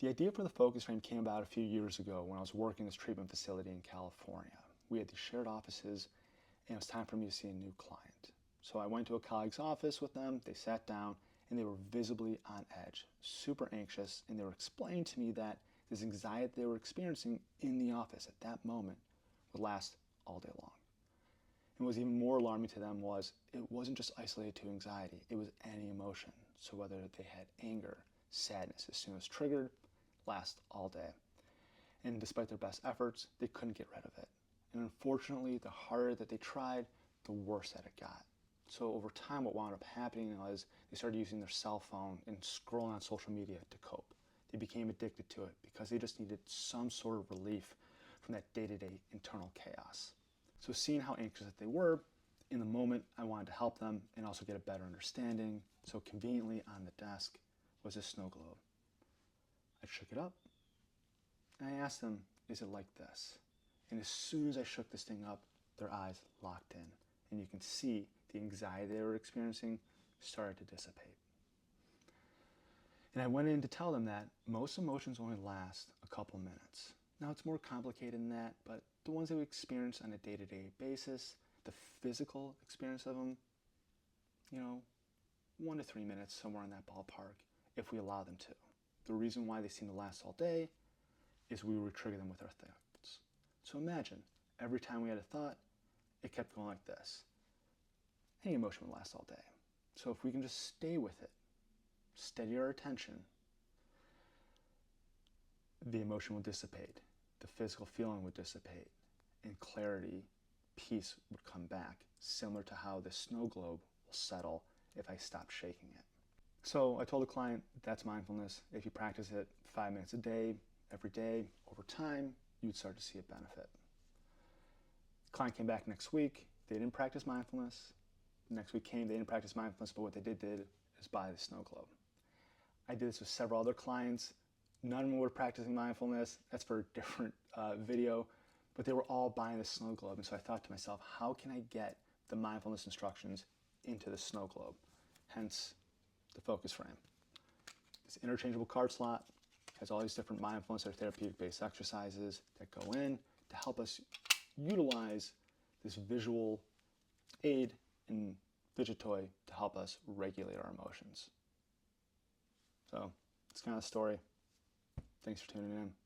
The idea for the focus frame came about a few years ago when I was working in this treatment facility in California. We had these shared offices, and it was time for me to see a new client. So I went to a colleague's office with them, they sat down, and they were visibly on edge, super anxious, and they were explaining to me that this anxiety they were experiencing in the office at that moment would last all day long. And what was even more alarming to them was it wasn't just isolated to anxiety, it was any emotion. So whether they had anger, sadness, as soon as triggered, last all day. And despite their best efforts, they couldn't get rid of it. And unfortunately, the harder that they tried, the worse that it got. So over time, what wound up happening was they started using their cell phone and scrolling on social media to cope. They became addicted to it because they just needed some sort of relief from that day-to-day internal chaos. So seeing how anxious that they were, in the moment, I wanted to help them and also get a better understanding. So conveniently on the desk was a snow globe. I shook it up, and I asked them, is it like this? And as soon as I shook this thing up, their eyes locked in. And you can see the anxiety they were experiencing started to dissipate. And I went in to tell them that most emotions only last a couple minutes. Now it's more complicated than that, but the ones that we experience on a day-to-day basis, the physical experience of them, 1 to 3 minutes, somewhere in that ballpark, if we allow them to. The reason why they seem to last all day is we would trigger them with our thoughts. So imagine, every time we had a thought, it kept going like this. Any emotion would last all day. So if we can just stay with it, steady our attention, the emotion will dissipate, the physical feeling would dissipate, and clarity, peace would come back, similar to how the snow globe will settle if I stop shaking it. So I told the client, that's mindfulness. If you practice it 5 minutes a day, every day, over time, you'd start to see a benefit. The client came back next week. They didn't practice mindfulness. The next week came, they didn't practice mindfulness, but what they did is buy the snow globe. I did this with several other clients. None of them were practicing mindfulness. That's for a different video, but they were all buying the snow globe. And so I thought to myself, how can I get the mindfulness instructions into the snow globe? Hence, the focus frame. This interchangeable card slot has all these different mindfulness or therapeutic-based exercises that go in to help us utilize this visual aid and fidget toy to help us regulate our emotions. So that's kind of the story. Thanks for tuning in.